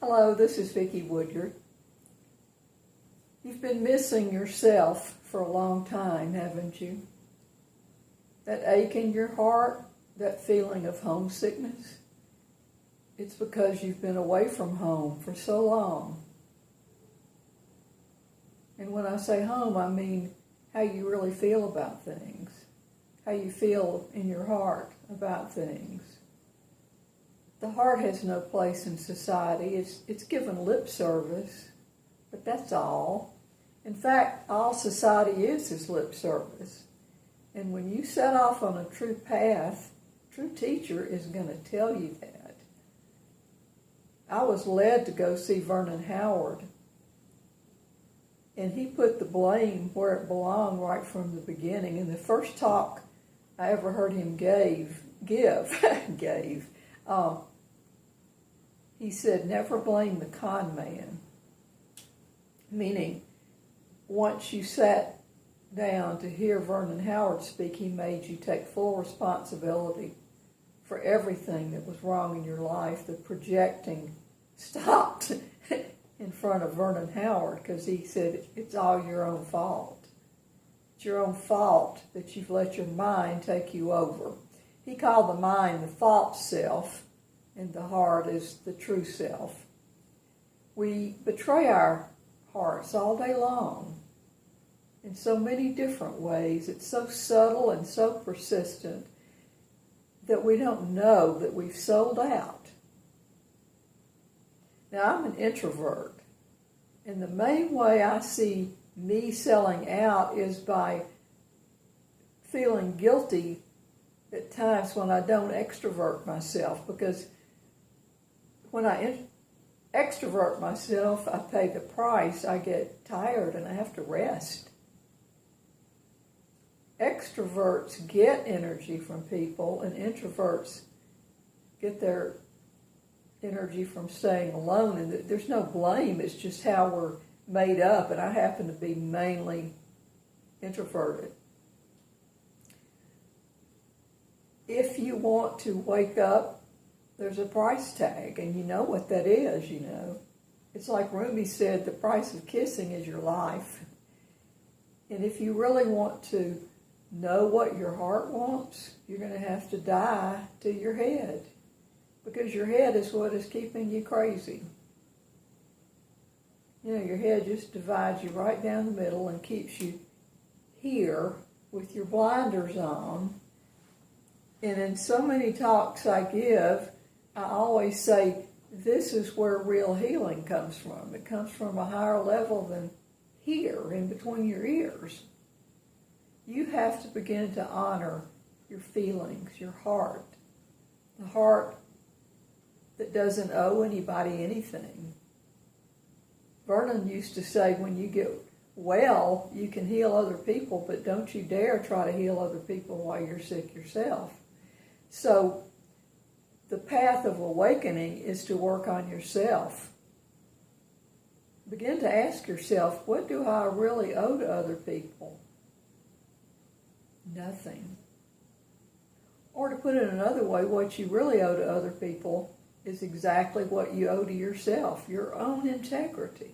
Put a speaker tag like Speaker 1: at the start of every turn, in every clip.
Speaker 1: Hello, this is Vicki Woodyard. You've been missing yourself for a long time, haven't you? That ache in your heart, that feeling of homesickness, it's because you've been away from home for so long. And when I say home, I mean how you really feel about things, how you feel in your heart about things. The heart has no place in society. It's given lip service, but that's all. In fact, all society is lip service. And when you set off on a true path, a true teacher is going to tell you that. I was led to go see Vernon Howard, and he put the blame where it belonged right from the beginning. In the first talk I ever heard him give, he said, never blame the con man. Meaning, once you sat down to hear Vernon Howard speak, he made you take full responsibility for everything that was wrong in your life. The projecting stopped in front of Vernon Howard because he said, it's all your own fault. It's your own fault that you've let your mind take you over. He called the mind the false self, and the heart is the true self. We betray our hearts all day long in so many different ways. It's so subtle and so persistent that we don't know that we've sold out. Now, I'm an introvert, and the main way I see me selling out is by feeling guilty at times when I don't extrovert myself, because when I extrovert myself, I pay the price. I get tired and I have to rest. Extroverts get energy from people, and introverts get their energy from staying alone. And there's no blame. It's just how we're made up, and I happen to be mainly introverted. If you want to wake up, there's a price tag, and you know what that is, you know. It's like Rumi said, the price of kissing is your life. And if you really want to know what your heart wants, you're going to have to die to your head, because your head is what is keeping you crazy. You know, your head just divides you right down the middle and keeps you here with your blinders on. And in so many talks I give, I always say, this is where real healing comes from. It comes from a higher level than here, in between your ears. You have to begin to honor your feelings, your heart. The heart that doesn't owe anybody anything. Vernon used to say, when you get well, you can heal other people, but don't you dare try to heal other people while you're sick yourself. So the path of awakening is to work on yourself. Begin to ask yourself, what do I really owe to other people? Nothing. Or to put it another way, what you really owe to other people is exactly what you owe to yourself, your own integrity.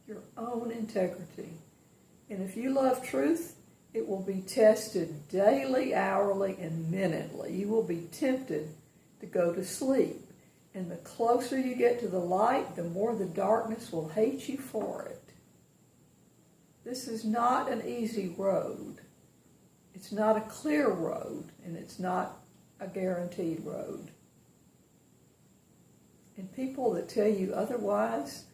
Speaker 1: Your own integrity. And if you love truth, it will be tested daily, hourly, and minutely. You will be tempted to go to sleep. And the closer you get to the light, the more the darkness will hate you for it. This is not an easy road. It's not a clear road, and it's not a guaranteed road. And people that tell you otherwise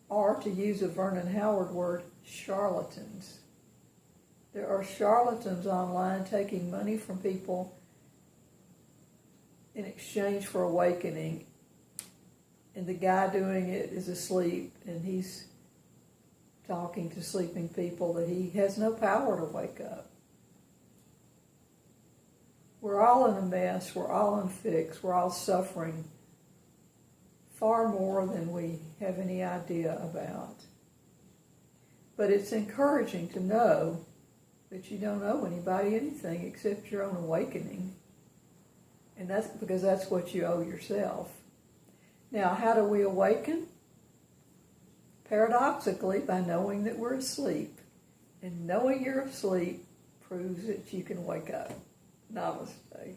Speaker 1: are, to use a Vernon Howard word, charlatans. There are charlatans online taking money from people in exchange for awakening, and the guy doing it is asleep, and he's talking to sleeping people that he has no power to wake up. We're all in a mess, we're all in a fix, we're all suffering far more than we have any idea about. But it's encouraging to know that you don't owe anybody anything except your own awakening. And that's because that's what you owe yourself. Now, how do we awaken? paradoxically, by knowing that we're asleep. And knowing you're asleep proves that you can wake up. Namaste.